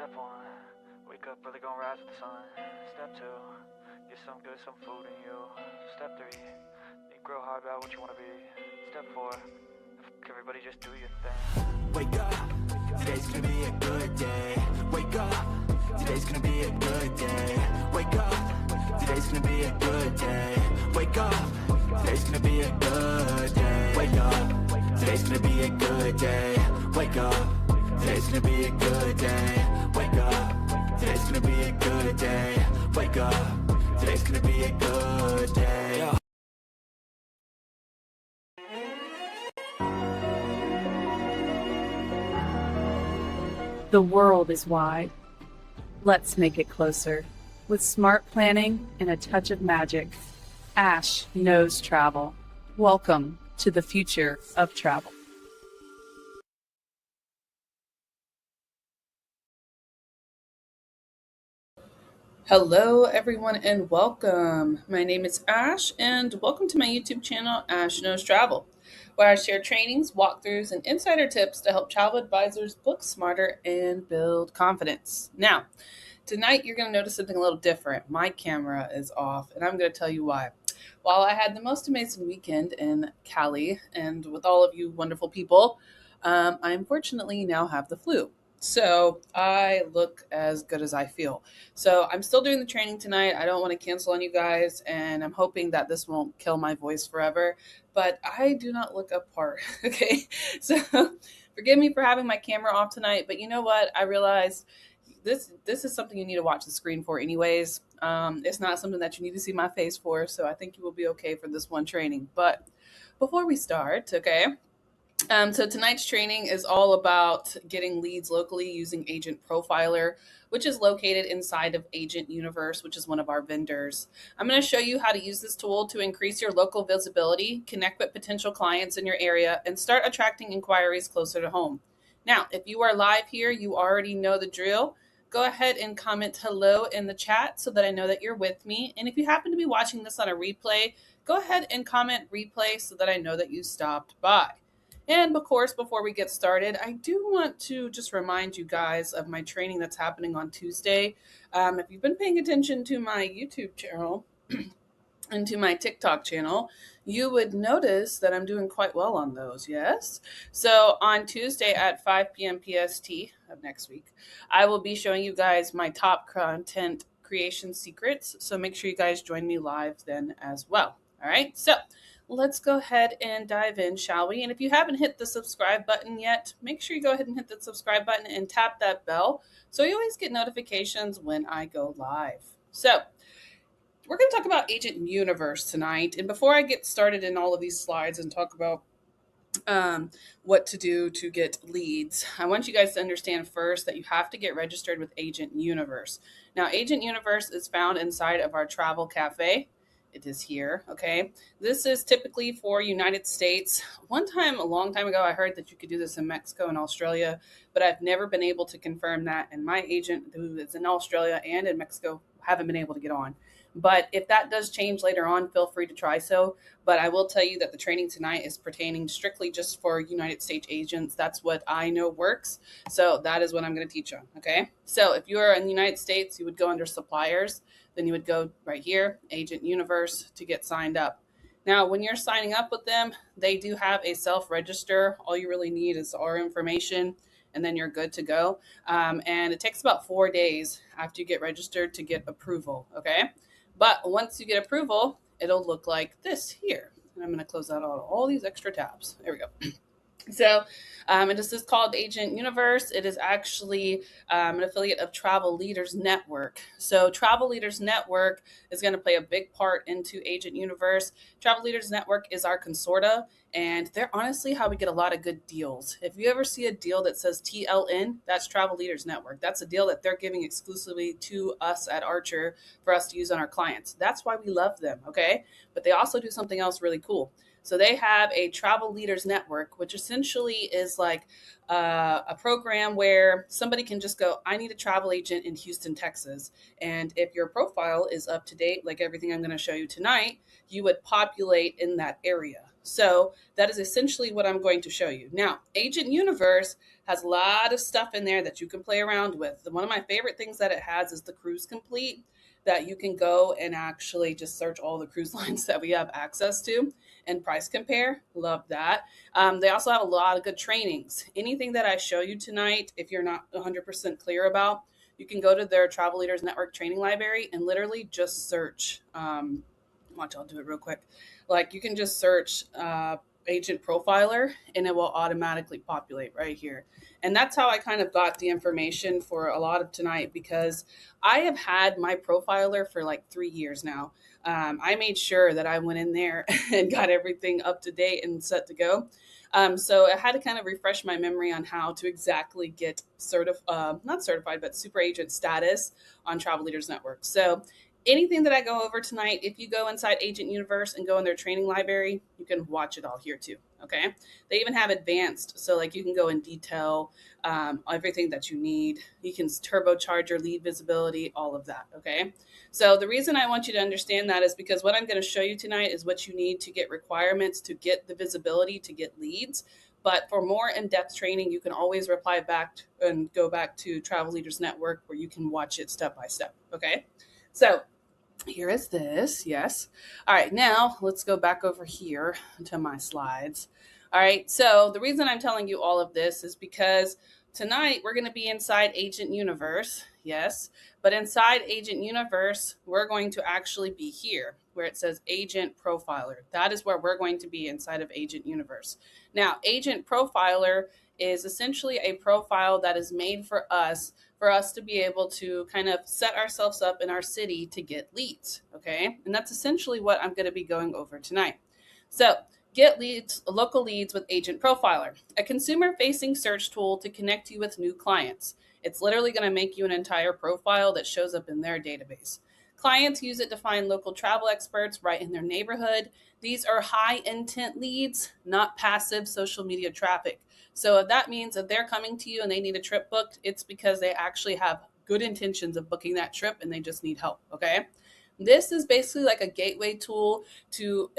Step one, wake up early, gonna rise with the sun. Step two, get some good, some food in you. Step three, think real hard about what you wanna be. Step four, everybody just do your thing. Wake up, today's gonna be a good day. Wake up, today's gonna be a good day. Wake up, today's gonna be a good day. Wake up, today's gonna be a good day. Wake up, today's gonna be a good day. Wake up, today's gonna be a good day. Wake up, today's gonna be a good day. Wake up, today's gonna be a good day. Yeah. The world is wide. Let's make it closer. With smart planning and a touch of magic, Ash knows travel. Welcome to the future of travel. Hello everyone and welcome. My name is Ash and welcome to my YouTube channel, Ash Knows Travel, where I share trainings, walkthroughs, and insider tips to help travel advisors book smarter and build confidence. Now, tonight you're going to notice something a little different. My camera is off and I'm going to tell you why. While I had the most amazing weekend in Cali and with all of you wonderful people, I unfortunately now have the flu. So I look as good as I feel. So I'm still doing the training tonight. I don't want to cancel on you guys, and I'm hoping that this won't kill my voice forever, but I do not look apart. Okay. So forgive me for having my camera off tonight, but you know what? I realized this is something you need to watch the screen for anyways. It's not something that you need to see my face for. So I think you will be okay for this one training. But before we start, okay. So tonight's training is all about getting leads locally using Agent Profiler, which is located inside of Agent Universe, which is one of our vendors. I'm going to show you how to use this tool to increase your local visibility, connect with potential clients in your area, and start attracting inquiries closer to home. Now, if you are live here, you already know the drill. Go ahead and comment hello in the chat so that I know that you're with me. And if you happen to be watching this on a replay, go ahead and comment replay so that I know that you stopped by. And of course, before we get started, I do want to just remind you guys of my training that's happening on Tuesday. If you've been paying attention to my YouTube channel and to my TikTok channel, you would notice that I'm doing quite well on those, yes? So on Tuesday at 5 p.m. PST of next week, I will be showing you guys my top content creation secrets. So make sure you guys join me live then as well. All right, so let's go ahead and dive in, shall we? And if you haven't hit the subscribe button yet, make sure you go ahead and hit the subscribe button and tap that bell so you always get notifications when I go live. So we're going to talk about Agent Universe tonight. And before I get started in all of these slides and talk about what to do to get leads, I want you guys to understand first that you have to get registered with Agent Universe. Now, Agent Universe is found inside of our travel cafe. It is here, okay? This is typically for United States. One time, a long time ago, I heard that you could do this in Mexico and Australia, but I've never been able to confirm that. And my agent, who is in Australia and in Mexico, haven't been able to get on. But if that does change later on, feel free to try so. But I will tell you that the training tonight is pertaining strictly just for United States agents. That's what I know works. So that is what I'm going to teach on, okay? So if you are in the United States, you would go under suppliers. Then you would go right here, Agent Universe, to get signed up. Now, when you're signing up with them, they do have a self-register. All you really need is our information, and then you're good to go. And it takes about 4 days after you get registered to get approval, okay? But once you get approval, it'll look like this here. And I'm going to close out all these extra tabs. There we go. So this is called Agent Universe. It is actually an affiliate of Travel Leaders Network. So Travel Leaders Network is going to play a big part into Agent Universe. Travel Leaders Network is our consortia, and they're honestly how we get a lot of good deals. If you ever see a deal that says TLN, that's Travel Leaders Network. That's a deal that they're giving exclusively to us at Archer for us to use on our clients. That's why we love them, okay? But they also do something else really cool. So they have a Travel Leaders Network, which essentially is like a program where somebody can just go, I need a travel agent in Houston, Texas. And if your profile is up to date, like everything I'm going to show you tonight, you would populate in that area. So that is essentially what I'm going to show you. Now, Agent Universe has a lot of stuff in there that you can play around with. One of my favorite things that it has is the Cruise Complete, that you can go and actually just search all the cruise lines that we have access to and price compare. Love that. They also have a lot of good trainings. Anything that I show you tonight, if you're not 100% clear about, you can go to their Travel Leaders Network training library and literally just search. Watch, I'll do it real quick. Like you can just search agent profiler and it will automatically populate right here. And that's how I kind of got the information for a lot of tonight, because I have had my profiler for like 3 years now. I made sure that I went in there and got everything up to date and set to go. So I had to kind of refresh my memory on how to exactly get not certified, but super agent status on Travel Leaders Network. So anything that I go over tonight, if you go inside Agent Universe and go in their training library, you can watch it all here too. Okay. They even have advanced. So like you can go in detail, everything that you need. You can turbocharge your lead visibility, all of that. Okay. So the reason I want you to understand that is because what I'm going to show you tonight is what you need to get requirements to get the visibility, to get leads. But for more in-depth training, you can always reply back and go back to Travel Leaders Network where you can watch it step by step. Okay. So here is this. Yes. All right. Now let's go back over here to my slides. All right. So the reason I'm telling you all of this is because tonight we're going to be inside Agent Universe. Yes. But inside Agent Universe, we're going to actually be here where it says Agent Profiler. That is where we're going to be inside of Agent Universe. Now, Agent Profiler is essentially a profile that is made for us to be able to kind of set ourselves up in our city to get leads. Okay. And that's essentially what I'm going to be going over tonight. So get leads, local leads with Agent Profiler, a consumer-facing search tool to connect you with new clients. It's literally going to make you an entire profile that shows up in their database. Clients use it to find local travel experts right in their neighborhood. These are high intent leads, not passive social media traffic. So if that means that they're coming to you and they need a trip booked, it's because they actually have good intentions of booking that trip and they just need help. Okay. This is basically like a gateway tool to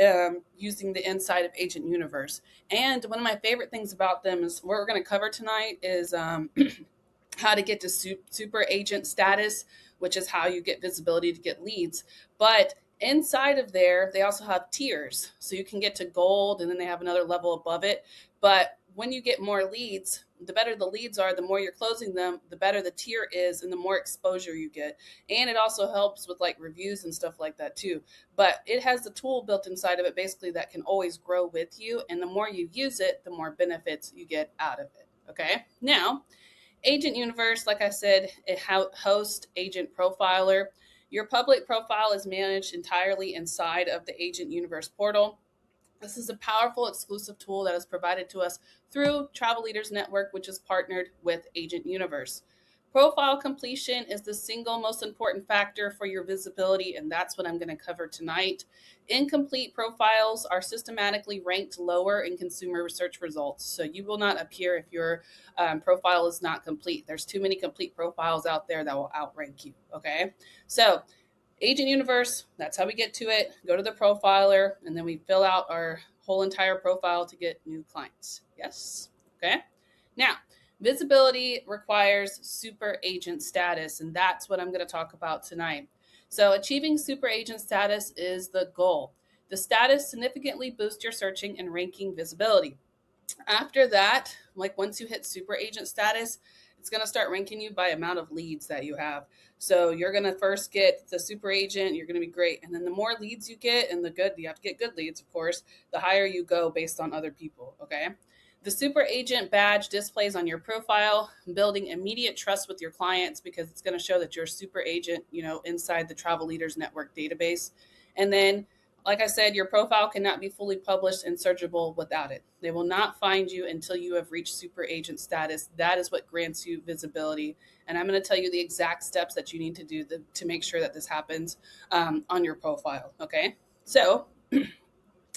using the inside of Agent Universe. And one of my favorite things about them is what we're going to cover tonight is how to get to super agent status, which is how you get visibility to get leads. But inside of there, they also have tiers. So you can get to gold and then they have another level above it. But when you get more leads, the better the leads are, the more you're closing them, the better the tier is and the more exposure you get. And it also helps with like reviews and stuff like that too. But it has the tool built inside of it basically that can always grow with you. And the more you use it, the more benefits you get out of it. Okay. Now, Agent Universe, like I said, it hosts Agent Profiler. Your public profile is managed entirely inside of the Agent Universe portal. This is a powerful exclusive tool that is provided to us through Travel Leaders Network, which is partnered with Agent Universe. Profile completion is the single most important factor for your visibility, and that's what I'm going to cover tonight. Incomplete profiles are systematically ranked lower in consumer research results, so you will not appear if your profile is not complete. There's too many complete profiles out there that will outrank you, okay? So Agent Universe, that's how we get to it. Go to the profiler, and then we fill out our whole entire profile to get new clients. Yes? Okay. Now, visibility requires super agent status, and that's what I'm going to talk about tonight. So achieving super agent status is the goal. The status significantly boosts your searching and ranking visibility. After that, like once you hit super agent status, it's going to start ranking you by amount of leads that you have. So you're going to first get the super agent, you're going to be great. And then the more leads you get, and you have to get good leads, of course, the higher you go based on other people. Okay. The super agent badge displays on your profile, building immediate trust with your clients because it's going to show that you're a super agent, inside the Travel Leaders Network database. And then, like I said, your profile cannot be fully published and searchable without it. They will not find you until you have reached super agent status. That is what grants you visibility. And I'm going to tell you the exact steps that you need to do to make sure that this happens on your profile. Okay. So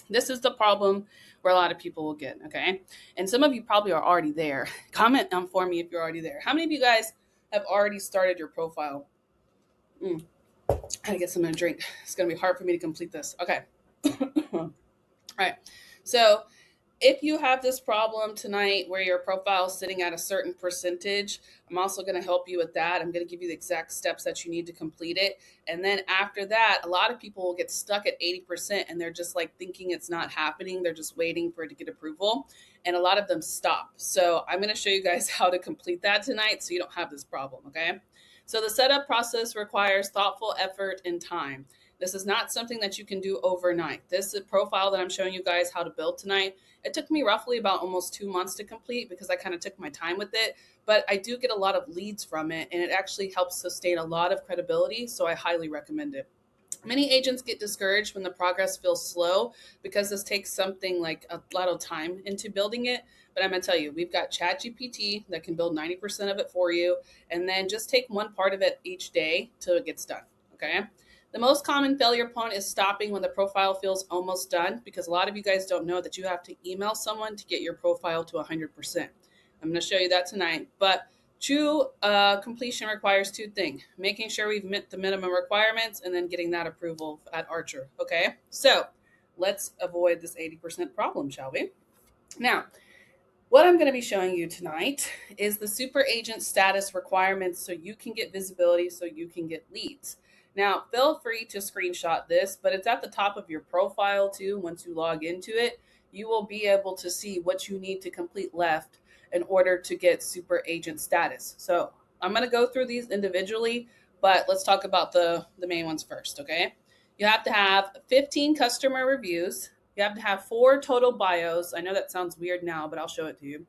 this is the problem where a lot of people will get. Okay. And some of you probably are already there. Comment for me if you're already there. How many of you guys have already started your profile? I gotta get something to drink. It's going to be hard for me to complete this. Okay. All right. So if you have this problem tonight where your profile is sitting at a certain percentage, I'm also going to help you with that. I'm going to give you the exact steps that you need to complete it. And then after that, a lot of people will get stuck at 80% and they're just like thinking it's not happening. They're just waiting for it to get approval. And a lot of them stop. So I'm going to show you guys how to complete that tonight so you don't have this problem, okay? So the setup process requires thoughtful effort and time. This is not something that you can do overnight. This profile that I'm showing you guys how to build tonight, it took me roughly about almost 2 months to complete because I kind of took my time with it, but I do get a lot of leads from it and it actually helps sustain a lot of credibility. So I highly recommend it. Many agents get discouraged when the progress feels slow because this takes something like a lot of time into building it. But I'm going to tell you, we've got ChatGPT that can build 90% of it for you. And then just take one part of it each day till it gets done. Okay. The most common failure point is stopping when the profile feels almost done, because a lot of you guys don't know that you have to email someone to get your profile to 100%. I'm going to show you that tonight. But true completion requires two things: making sure we've met the minimum requirements and then getting that approval at Archer. Okay, so let's avoid this 80% problem, shall we? Now, what I'm going to be showing you tonight is the super agent status requirements so you can get visibility, so you can get leads. Now, feel free to screenshot this, but it's at the top of your profile too. Once you log into it, you will be able to see what you need to complete left in order to get super agent status. So I'm going to go through these individually, but let's talk about the main ones first, okay? You have to have 15 customer reviews. You have to have 4 total bios. I know that sounds weird now, but I'll show it to you.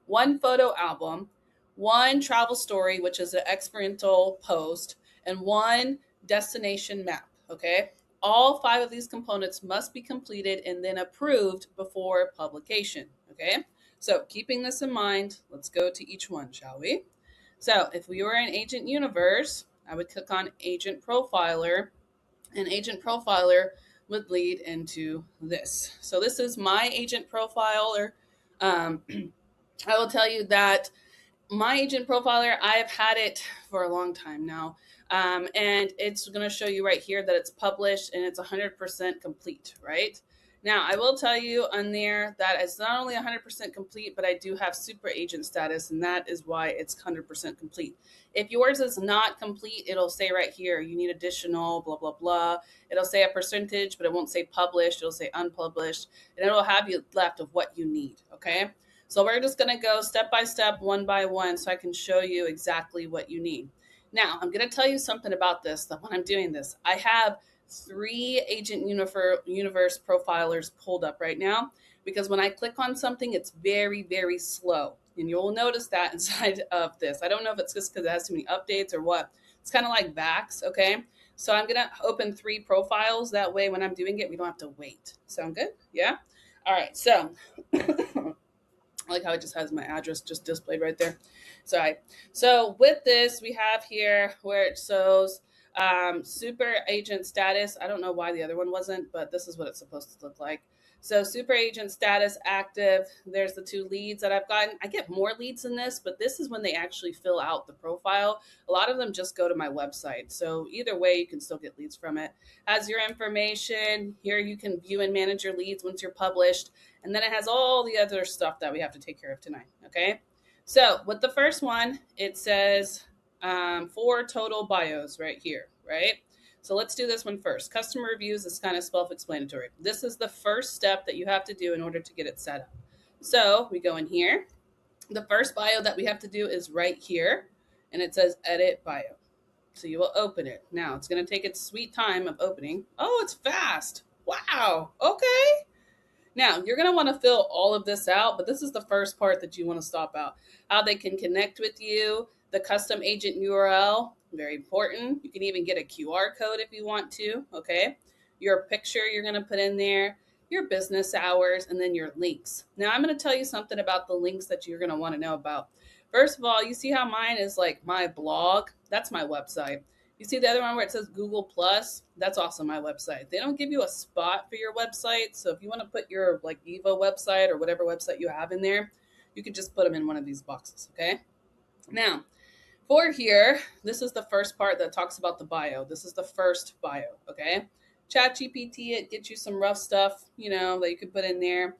1 photo album, 1 travel story, which is an experiential post, and 1 destination map, okay? All 5 of these components must be completed and then approved before publication, okay? So keeping this in mind, let's go to each one, shall we? So if we were in Agent Universe, I would click on Agent Profiler, and Agent Profiler would lead into this. So this is my Agent Profiler. I will tell you that my Agent Profiler, I've had it for a long time now. And it's going to show you right here that it's published and it's 100% complete, right? Now, I will tell you on there that it's not only 100% complete, but I do have super agent status, and that is why it's 100% complete. If yours is not complete, it'll say right here, you need additional, blah, blah, blah. It'll say a percentage, but it won't say published. It'll say unpublished, and it'll have you left of what you need, okay? So we're just going to go step by step, one by one, so I can show you exactly what you need. Now, I'm going to tell you something about this, that when I'm doing this, I have 3 Agent Universe profilers pulled up right now, because when I click on something, it's very, very slow. And you'll notice that inside of this. I don't know if it's just because it has too many updates or what. It's kind of like Vax, okay? So I'm going to open 3 profiles. That way, when I'm doing it, we don't have to wait. Sound good? Yeah? All right, so I like how it just has my address just displayed right there. Sorry. So with this, we have here where it shows super agent status. I don't know why the other one wasn't, but this is what it's supposed to look like. So super agent status active. There's the 2 leads that I've gotten. I get more leads than this, but this is when they actually fill out the profile. A lot of them just go to my website. So either way, you can still get leads from it. Has your information. Here you can view and manage your leads once you're published. And then it has all the other stuff that we have to take care of tonight, okay? So with the first one, it says 4 total bios right here, right? So let's do this one first. Customer reviews is kind of self-explanatory. This is the first step that you have to do in order to get it set up. So we go in here. The first bio that we have to do is right here, and it says edit bio. So you will open it. Now it's going to take its sweet time of opening. Oh, it's fast. Wow. Okay. Now, you're going to want to fill all of this out, but this is the first part that you want to stop out. How they can connect with you, the custom agent URL, very important. You can even get a QR code if you want to, okay? Your picture you're going to put in there, your business hours, and then your links. Now, I'm going to tell you something about the links that you're going to want to know about. First of all, you see how mine is like my blog? That's my website. You see the other one where it says Google Plus? That's also my website. They don't give you a spot for your website. So if you want to put your like Evo website or whatever website you have in there, you can just put them in one of these boxes, okay? Now, for here, this is the first part that talks about the bio. This is the first bio, okay? ChatGPT it, get you some rough stuff, that you could put in there.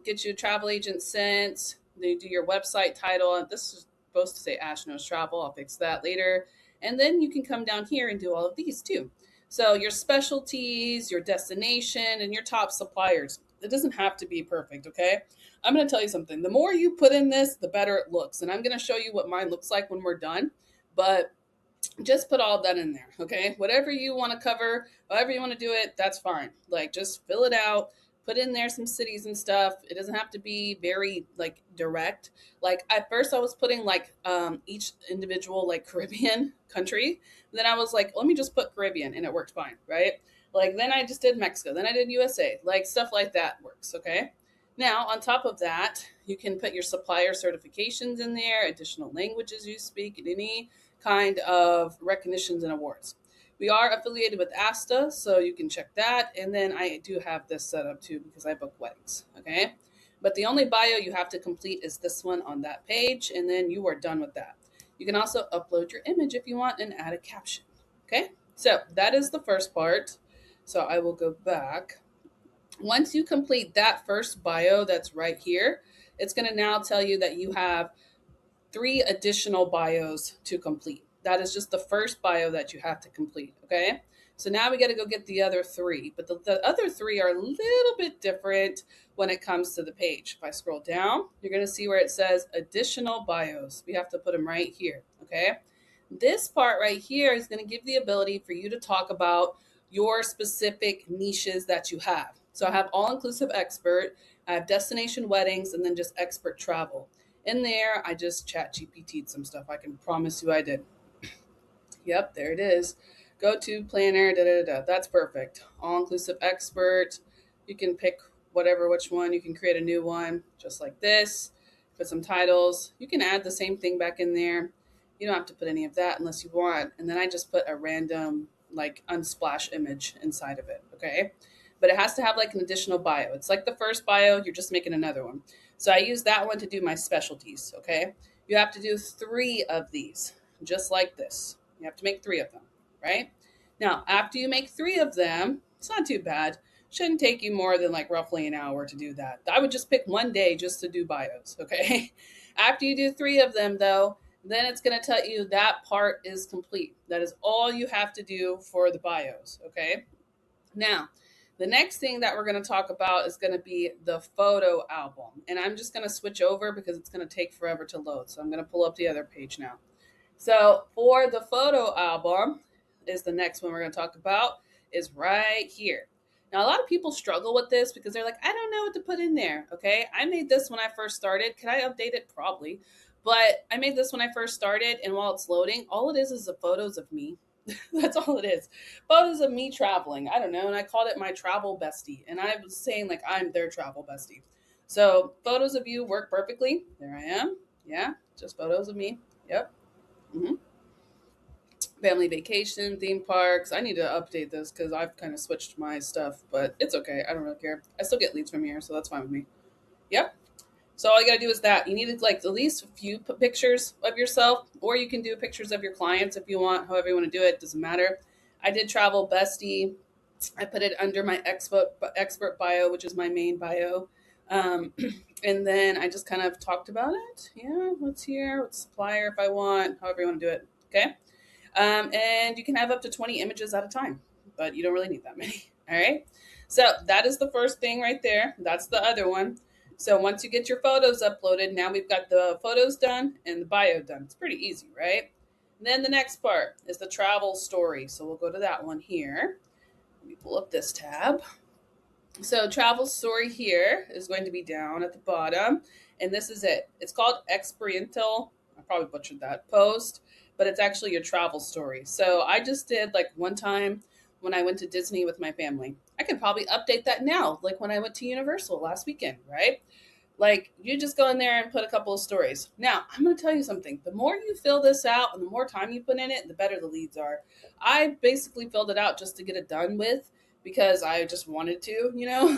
Get you a travel agent sent. They do your website title. This is supposed to say Ash Knows Travel. I'll fix that later. And then you can come down here and do all of these too. So your specialties, your destination, and your top suppliers. It doesn't have to be perfect, okay? I'm going to tell you something. The more you put in this, the better it looks. And I'm going to show you what mine looks like when we're done. But just put all that in there, okay? Whatever you want to cover, however you want to do it, that's fine. Like, just fill it out. Put in there some cities and stuff. It doesn't have to be very like direct. Like at first I was putting like each individual like Caribbean country. Then I was like, let me just put Caribbean, and it worked fine, right? Like then I just did Mexico. Then I did USA. Like stuff like that works, okay? Now, on top of that, you can put your supplier certifications in there, additional languages you speak, and any kind of recognitions and awards. We are affiliated with ASTA, so you can check that. And then I do have this set up too because I book weddings, okay? But the only bio you have to complete is this one on that page, and then you are done with that. You can also upload your image if you want and add a caption, okay? So that is the first part. So I will go back. Once you complete that first bio that's right here, it's going to now tell you that you have 3 additional bios to complete. That is just the first bio that you have to complete, okay? So now we got to go get the other 3. But the other 3 are a little bit different when it comes to the page. If I scroll down, you're going to see where it says additional bios. We have to put them right here, okay? This part right here is going to give the ability for you to talk about your specific niches that you have. So I have all-inclusive expert, I have destination weddings, and then just expert travel. In there, I just ChatGPT'd some stuff. I can promise you I did. Yep, there it is. Go to planner, That's perfect. All-inclusive expert. You can pick which one. You can create a new one, just like this. Put some titles. You can add the same thing back in there. You don't have to put any of that unless you want. And then I just put a random, like, unsplash image inside of it, okay? But it has to have, like, an additional bio. It's like the first bio. You're just making another one. So I use that one to do my specialties, okay? You have to do 3 of these, just like this. You have to make 3 of them, right? Now, after you make 3 of them, it's not too bad. Shouldn't take you more than like roughly an hour to do that. I would just pick one day just to do bios, okay? After you do 3 of them, though, then it's going to tell you that part is complete. That is all you have to do for the bios, okay? Now, the next thing that we're going to talk about is going to be the photo album. And I'm just going to switch over because it's going to take forever to load. So I'm going to pull up the other page now. So for the photo album is the next one we're going to talk about, is right here. Now, a lot of people struggle with this because they're like, I don't know what to put in there, okay? I made this when I first started. Could I update it? Probably. But I made this when I first started, and while it's loading, all it is the photos of me. That's all it is. Photos of me traveling. I don't know, and I called it my travel bestie, and I was saying, like, I'm their travel bestie. So photos of you work perfectly. There I am. Yeah, just photos of me. Yep. Mm-hmm. Family vacation, theme parks. I need to update this because I've kind of switched my stuff, but it's okay. I don't really care. I still get leads from here, so that's fine with me. Yep. So all you got to do is that. You need to like at least a few pictures of yourself, or you can do pictures of your clients if you want. However you want to do it, doesn't matter. I did travel bestie. I put it under my expert bio, which is my main bio. And then I just kind of talked about it. Yeah, what's here, what's supplier if I want, however you want to do it. Okay. And you can have up to 20 images at a time, but you don't really need that many. All right. So that is the first thing right there. That's the other one. So once you get your photos uploaded, now we've got the photos done and the bio done. It's pretty easy, right? And then the next part is the travel story. So we'll go to that one here. Let me pull up this tab. So travel story here is going to be down at the bottom. And this is it. It's called experiential. I probably butchered that post, but it's actually your travel story. So I just did like one time when I went to Disney with my family. I could probably update that now, like when I went to Universal last weekend, right? Like you just go in there and put a couple of stories. Now, I'm going to tell you something. The more you fill this out and the more time you put in it, the better the leads are. I basically filled it out just to get it done with because I just wanted to,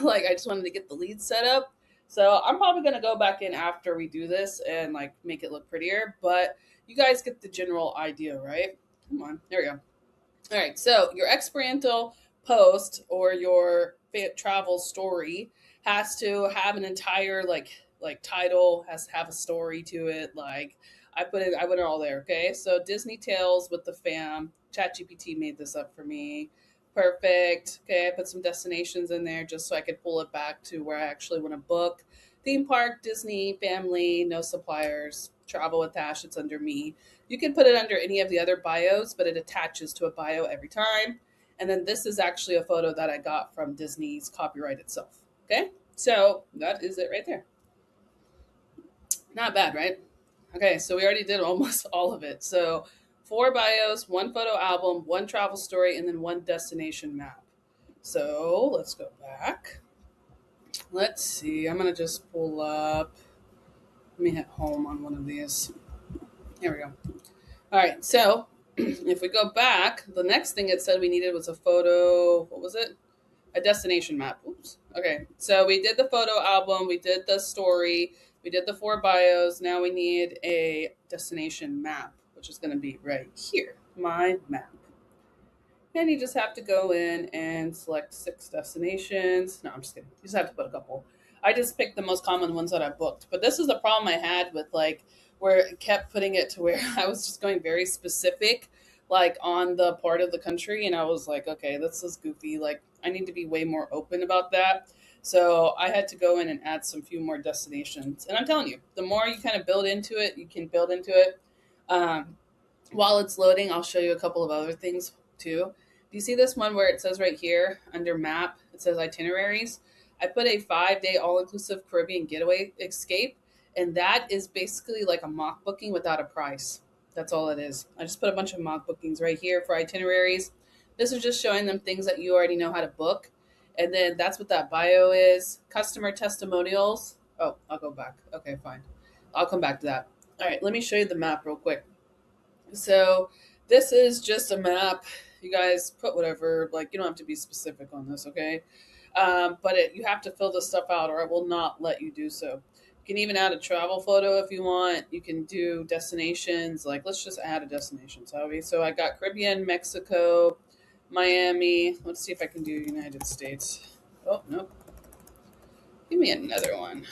like I just wanted to get the leads set up. So I'm probably going to go back in after we do this and like make it look prettier, but you guys get the general idea, right? Come on, there we go. All right, so your experiential post or your travel story has to have an entire like title, has to have a story to it. Like I put it all there. Okay, so Disney Tales with the fam. ChatGPT made this up for me. Perfect. Okay, I put some destinations in there just so I could pull it back to where I actually want to book. Theme park, Disney, family, no suppliers, travel with Ash. It's under me. You can put it under any of the other bios, but it attaches to a bio every time. And then this is actually a photo that I got from Disney's copyright itself. Okay, so that is it right there. Not bad, right? Okay, so we already did almost all of it. So 4 bios, 1 photo album, 1 travel story, and then 1 destination map. So let's go back. Let's see. I'm going to just pull up. Let me hit home on one of these. Here we go. All right, so if we go back, the next thing it said we needed was a photo. What was it? A destination map. Oops. Okay, so we did the photo album, we did the story, we did the 4 bios. Now we need a destination map, which is going to be right here, my map. And you just have to go in and select 6 destinations. No, I'm just kidding. You just have to put a couple. I just picked the most common ones that I booked. But this is the problem I had with like where it kept putting it to where I was just going very specific, like on the part of the country. And I was like, okay, this is goofy. Like I need to be way more open about that. So I had to go in and add some few more destinations. And I'm telling you, the more you kind of build into it, you can build into it. While it's loading, I'll show you a couple of other things too. Do you see this one where it says right here under map, it says itineraries? I put a 5-day all-inclusive Caribbean getaway escape, and that is basically like a mock booking without a price. That's all it is. I just put a bunch of mock bookings right here for itineraries. This is just showing them things that you already know how to book. And then that's what that bio is. Customer testimonials. Oh, I'll go back. Okay, fine. I'll come back to that. All right, let me show you the map real quick. So this is just a map. You guys put whatever, like you don't have to be specific on this, okay? But you have to fill this stuff out or I will not let you do so. You can even add a travel photo if you want. You can do destinations. Like let's just add a destination, Savi. So I got Caribbean, Mexico, Miami. Let's see if I can do United States. Oh, nope. Give me another one.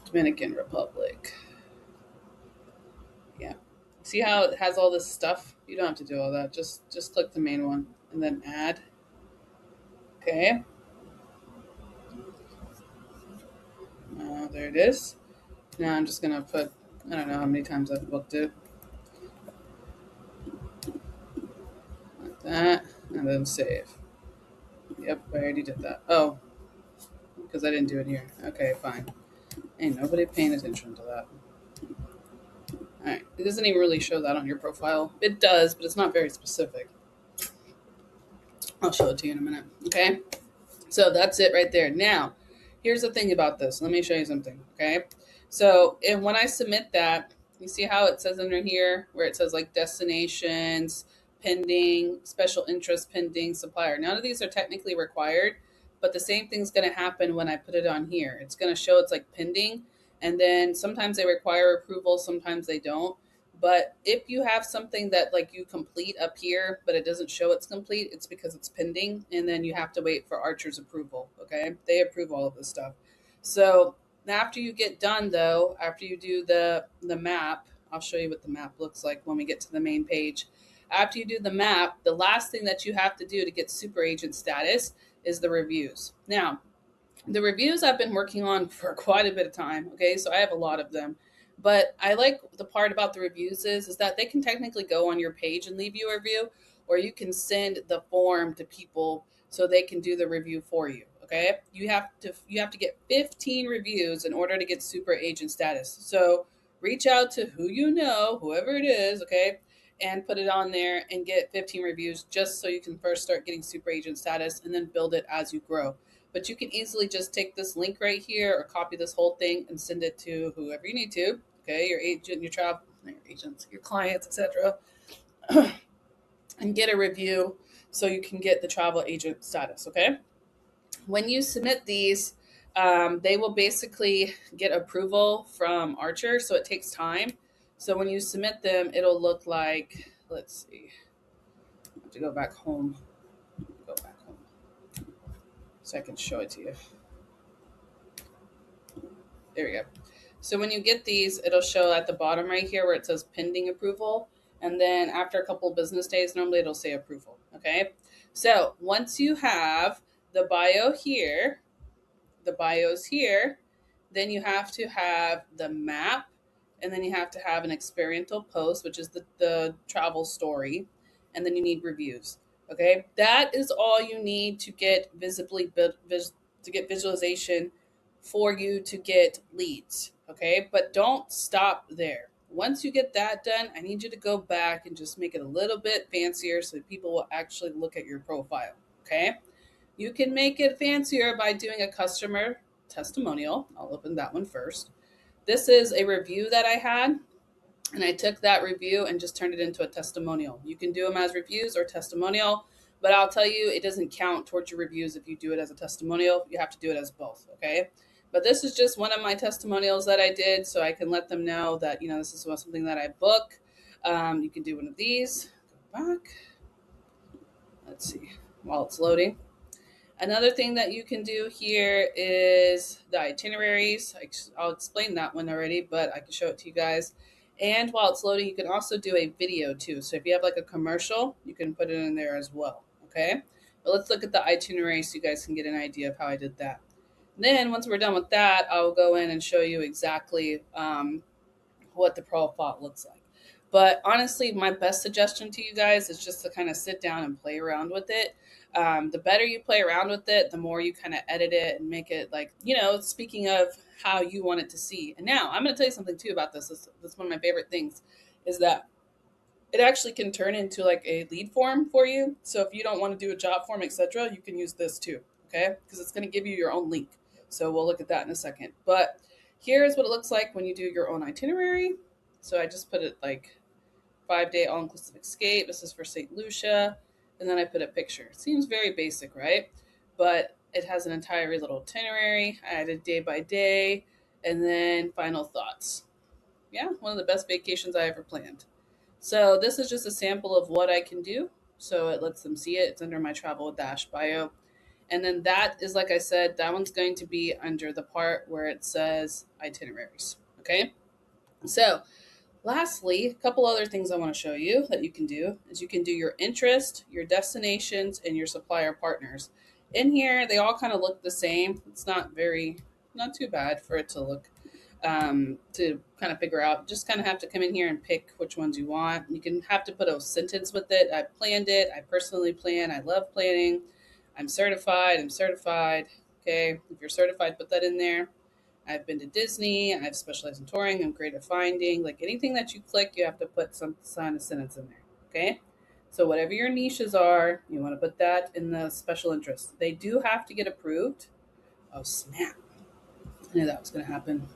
Dominican Republic. Yeah. See how it has all this stuff? You don't have to do all that. Just click the main one and then add. Okay. There it is. Now I'm just going to put, I don't know how many times I've booked it. Like that. And then save. Yep, I already did that. Oh, because I didn't do it here. Okay, fine. Ain't nobody paying attention to that. All right. It doesn't even really show that on your profile. It does, but it's not very specific. I'll show it to you in a minute. Okay. So that's it right there. Now, here's the thing about this. Let me show you something. Okay. So when I submit that, you see how it says under here where it says like destinations, pending, special interest, pending, supplier. None of these are technically required, but the same thing's going to happen when I put it on here. It's going to show it's like pending. And then sometimes they require approval, sometimes they don't. But if you have something that like you complete up here, but it doesn't show it's complete, it's because it's pending. And then you have to wait for Archer's approval. Okay. They approve all of this stuff. So after you get done though, after you do the map, I'll show you what the map looks like when we get to the main page. After you do the map, the last thing that you have to do to get super agent status is the reviews. Now, the reviews I've been working on for quite a bit of time. Okay. So I have a lot of them. But I like the part about the reviews is that they can technically go on your page and leave you a review, or you can send the form to people so they can do the review for you. Okay. You have to get 15 reviews in order to get super agent status. So reach out to who you know, whoever it is. Okay. And put it on there and get 15 reviews just so you can first start getting super agent status and then build it as you grow. But you can easily just take this link right here or copy this whole thing and send it to whoever you need to. Okay, your agent, your travel, your agents, your clients, etc. And get a review so you can get the travel agent status. Okay. When you submit these, they will basically get approval from Archer, so it takes time. So when you submit them, it'll look like, let's see, I have to go back home. so I can show it to you. There we go. So when you get these, it'll show at the bottom right here where it says pending approval. And then after a couple of business days, normally it'll say approval. Okay. So once you have the bio here, the bios here, then you have to have the map, and then you have to have an experiential post, which is the travel story. And then you need reviews. Okay. That is all you need to get to get visualization for you to get leads. Okay. But don't stop there. Once you get that done, I need you to go back and just make it a little bit fancier so that people will actually look at your profile. Okay. You can make it fancier by doing a customer testimonial. I'll open that one first. This is a review that I had, and I took that review and just turned it into a testimonial. You can do them as reviews or testimonial, but I'll tell you, it doesn't count towards your reviews if you do it as a testimonial. You have to do it as both, okay? But this is just one of my testimonials that I did, so I can let them know that, this is something that I book. You can do one of these. Go back. Let's see, while it's loading. Another thing that you can do here is the itineraries. I'll explain that one already, but I can show it to you guys. And while it's loading, you can also do a video too. So if you have like a commercial, you can put it in there as well. Okay. But let's look at the itinerary so you guys can get an idea of how I did that. And then once we're done with that, I'll go in and show you exactly what the profile looks like. But honestly, my best suggestion to you guys is just to kind of sit down and play around with it. The better you play around with it, the more you kind of edit it and make it like, speaking of how you want it to see. And now I'm going to tell you something too about this. This is one of my favorite things, is that it actually can turn into like a lead form for you. So if you don't want to do a job form, etc., you can use this too. Okay. Because it's going to give you your own link. So we'll look at that in a second. But here's what it looks like when you do your own itinerary. So I just put it like 5-day all-inclusive escape. This is for St. Lucia. And then I put a picture. It seems very basic, right? But it has an entire little itinerary. I added day by day, and then final thoughts. Yeah, one of the best vacations I ever planned. So this is just a sample of what I can do. So it lets them see it. It's under my travel dash bio. And then that is, like I said, that one's going to be under the part where it says itineraries. Okay. So lastly, a couple other things I want to show you that you can do is you can do your interest, your destinations, and your supplier partners. In here, they all kind of look the same. It's not too bad for it to look, to kind of figure out. Just kind of have to come in here and pick which ones you want. You can have to put a sentence with it. I planned it. I personally plan. I love planning. I'm certified. Okay. If you're certified, put that in there. I've been to Disney. I've specialized in touring. I'm great at finding. Like anything that you click, you have to put some sign a sentence in there. Okay. So whatever your niches are, you want to put that in the special interest. They do have to get approved. Oh, snap. I knew that was going to happen.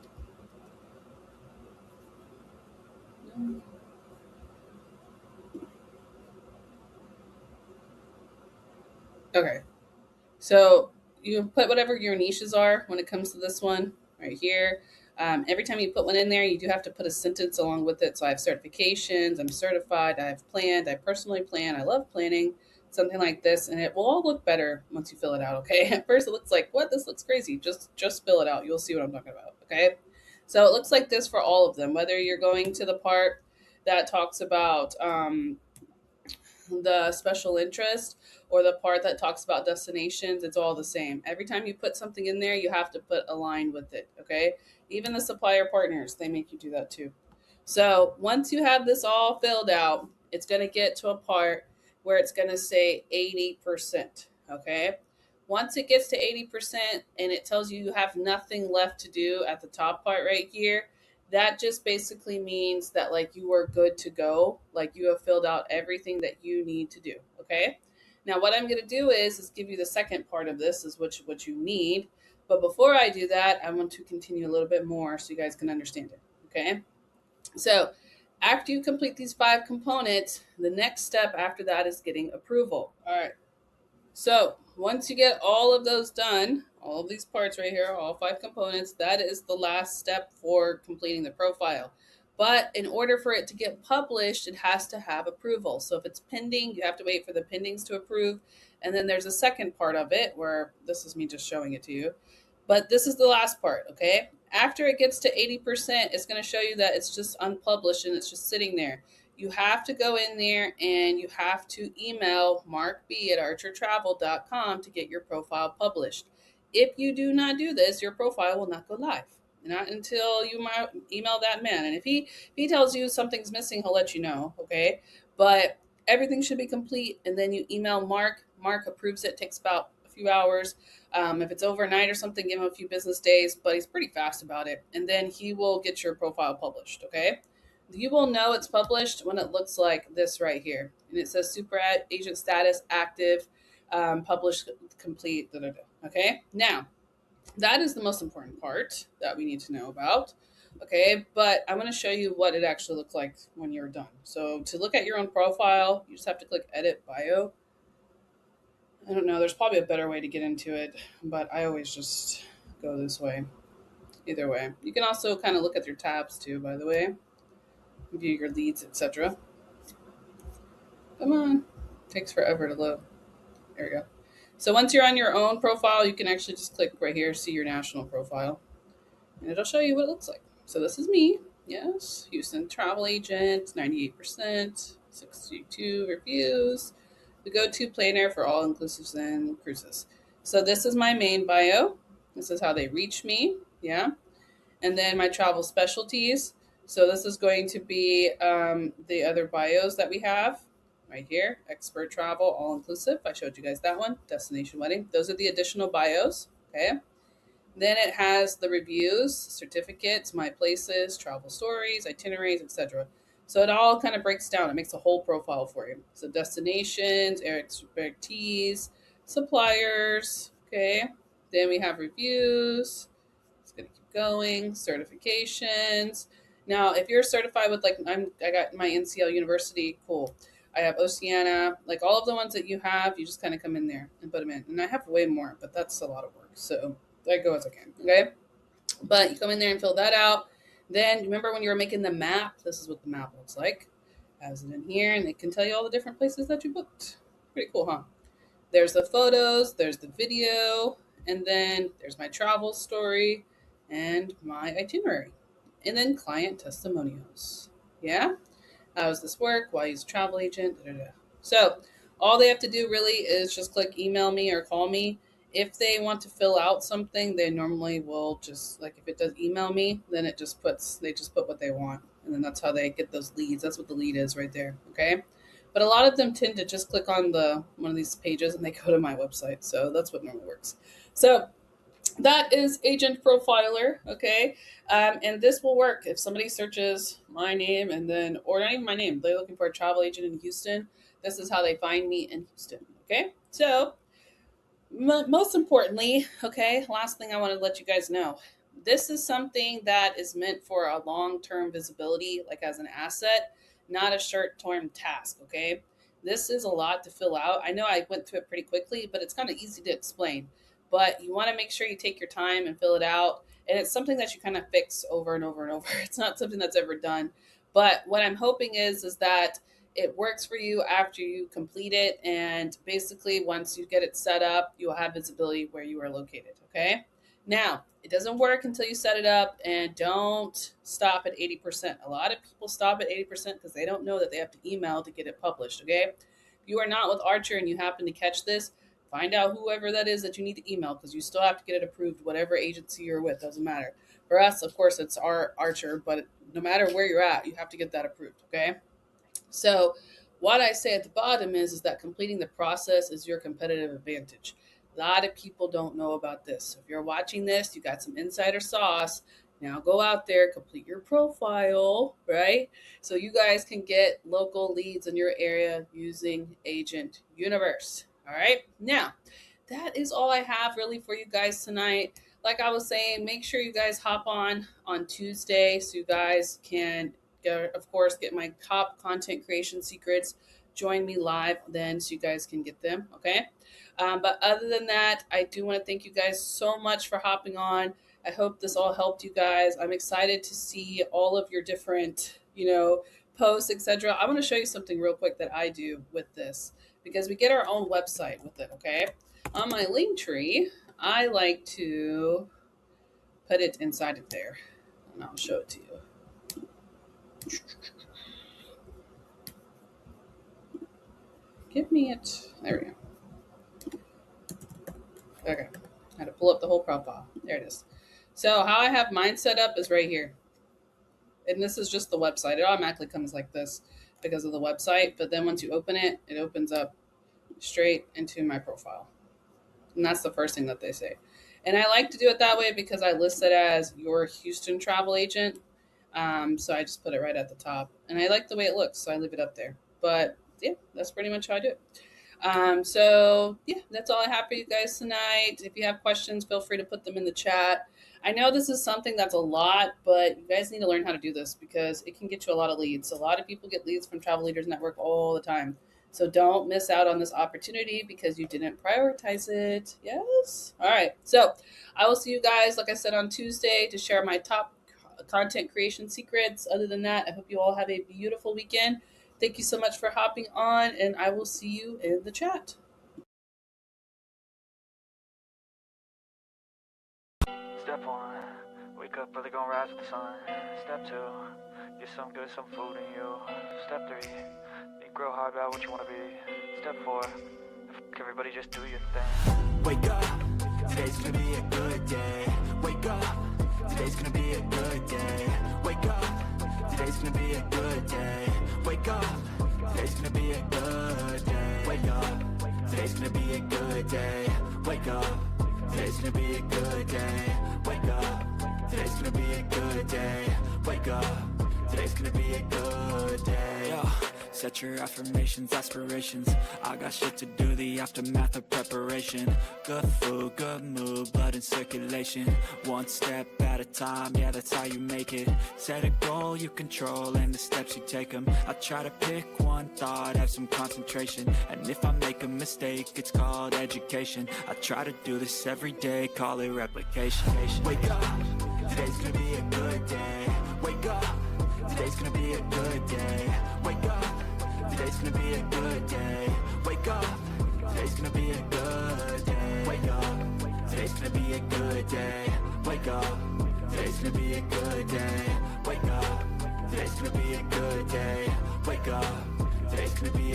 Okay. So you put whatever your niches are when it comes to this one right here. Every time you put one in there, you do have to put a sentence along with it. So I have certifications, I'm certified, I've planned, I personally plan, I love planning, something like this. And it will all look better once you fill it out, okay? At first it looks like, what? This looks crazy. Just fill it out. You'll see what I'm talking about, okay? So it looks like this for all of them, whether you're going to the part that talks about the special interest or the part that talks about destinations, it's all the same. Every time you put something in there, you have to put a line with it, okay? Even the supplier partners, they make you do that too. So once you have this all filled out, it's going to get to a part where it's going to say 80%, okay? Once it gets to 80% and it tells you have nothing left to do at the top part right here, that just basically means that like you are good to go. Like you have filled out everything that you need to do, okay? Now what I'm going to do is give you the second part of this is what you need. But before I do that, I want to continue a little bit more so you guys can understand it, okay? So after you complete these 5 components, the next step after that is getting approval. All right. So once you get all of those done, all of these parts right here, all 5 components, that is the last step for completing the profile. But in order for it to get published, it has to have approval. So if it's pending, you have to wait for the pendings to approve. And then there's a second part of it where this is me just showing it to you. But this is the last part, okay? After it gets to 80%, it's going to show you that it's just unpublished and it's just sitting there. You have to go in there and you have to email markb@archertravel.com to get your profile published. If you do not do this, your profile will not go live. Not until you email that man. And if he tells you something's missing, he'll let you know, okay? But everything should be complete. And then you email Mark. Mark approves it. Takes about a few hours. If it's overnight or something, give him a few business days, but he's pretty fast about it. And then he will get your profile published, okay? You will know it's published when it looks like this right here. And it says super agent status active, published, complete, okay? Now, that is the most important part that we need to know about, okay? But I'm going to show you what it actually looks like when you're done. So to look at your own profile, you just have to click Edit Bio. I don't know, there's probably a better way to get into it, but I always just go this way. Either way. You can also kind of look at your tabs too, by the way. View your leads, etc. Come on. Takes forever to load. There we go. So once you're on your own profile, you can actually just click right here, see your national profile. And it'll show you what it looks like. So this is me. Yes. Houston travel agent, 98%, 62 reviews. The go-to planner for all inclusives and cruises. So this is my main bio. This is how they reach me. Yeah. And then my travel specialties. So this is going to be the other bios that we have right here. Expert travel, all inclusive. I showed you guys that one. Destination wedding. Those are the additional bios. Okay. Then it has the reviews, certificates, my places, travel stories, itineraries, etc. So it all kind of breaks down. It makes a whole profile for you. So destinations, expertise, suppliers. Okay. Then we have reviews. It's going to keep going. Certifications. Now, if you're certified with I got my NCL University, cool. I have Oceana, like all of the ones that you have, you just kind of come in there and put them in. And I have way more, but that's a lot of work. So I go as I can, okay? But you come in there and fill that out. Then remember when you were making the map, this is what the map looks like. Has it in here, and it can tell you all the different places that you booked. Pretty cool, huh? There's the photos, there's the video, and then there's my travel story and my itinerary. And then client testimonials. Yeah? How does this work? Why use a travel agent? So all they have to do really is just click email me or call me. If they want to fill out something, they normally will just, like if it does email me, then they just put what they want. And then that's how they get those leads. That's what the lead is right there. Okay. But a lot of them tend to just click on one of these pages and they go to my website. So that's what normally works. So that is Agent Profiler, okay? And this will work if somebody searches my name or not even my name, they're looking for a travel agent in Houston. This is how they find me in Houston, okay? So most importantly, okay, last thing I want to let you guys know. This is something that is meant for a long-term visibility, like as an asset, not a short-term task, okay? This is a lot to fill out. I know I went through it pretty quickly, but it's kind of easy to explain. But you want to make sure you take your time and fill it out. And it's something that you kind of fix over and over and over. It's not something that's ever done. But what I'm hoping is that it works for you after you complete it. And basically, once you get it set up, you'll have visibility where you are located. Okay. Now, it doesn't work until you set it up, and don't stop at 80%. A lot of people stop at 80% because they don't know that they have to email to get it published. Okay. If you are not with Archer and you happen to catch this, find out whoever that is that you need to email, because you still have to get it approved, whatever agency you're with, doesn't matter. For us, of course, it's our Archer, but no matter where you're at, you have to get that approved, okay? So what I say at the bottom is that completing the process is your competitive advantage. A lot of people don't know about this. So if you're watching this, you got some insider sauce. Now go out there, complete your profile, right? So you guys can get local leads in your area using Agent Universe. All right. Now, that is all I have really for you guys tonight. Like I was saying, make sure you guys hop on Tuesday so you guys can, of course, get my top content creation secrets. Join me live then so you guys can get them. Okay. But other than that, I do want to thank you guys so much for hopping on. I hope this all helped you guys. I'm excited to see all of your different, posts, etc. I want to show you something real quick that I do with this. because we get our own website with it, okay? On my Linktree, I like to put it inside of there, and I'll show it to you. Give me it. There we go. Okay. I had to pull up the whole profile. There it is. So how I have mine set up is right here. And this is just the website. It automatically comes like this because of the website. But then once you open it, it opens up straight into my profile. And that's the first thing that they say. And I like to do it that way because I list it as your Houston travel agent. So I just put it right at the top. And I like the way it looks, so I leave it up there. But yeah, that's pretty much how I do it. So yeah, that's all I have for you guys tonight. If you have questions, feel free to put them in the chat. I know this is something that's a lot, but you guys need to learn how to do this because it can get you a lot of leads. A lot of people get leads from Travel Leaders Network all the time. So don't miss out on this opportunity because you didn't prioritize it. Yes? All right. So I will see you guys, like I said, on Tuesday to share my top content creation secrets. Other than that, I hope you all have a beautiful weekend. Thank you so much for hopping on, and I will see you in the chat. Step 1, wake up early, gonna rise with the sun. Step 2, get some good, some food in you. Step 3, think real hard about what you wanna be. Step 4, everybody just do your thing. Wake up, today's gonna be a good day. Wake up, today's gonna be a good day. Wake up, today's gonna be a good day. Wake up, today's gonna be a good day. Wake up, today's gonna be a good day. Wake up, today's gonna be a good day. Wake up, today's gonna be a good day. Wake up, today's gonna be a good day. Yo, set your affirmations, aspirations. I got shit to do, the aftermath of preparation. Good food, good mood, blood in circulation. One step at a time, yeah, that's how you make it. Set a goal you control and the steps you take them. I try to pick one thought, have some concentration. And if I make a mistake, it's called education. I try to do this every day, call it replication. Wake up, today's gonna be a good day. Wake up, today's gonna be a good day. Wake up, today's gonna be a good day. Wake up, today's gonna be a good day. Wake up, today's gonna be a good day. Wake up, today's gonna be a good day. Wake up, today's gonna be a good day. Wake up, today's gonna be a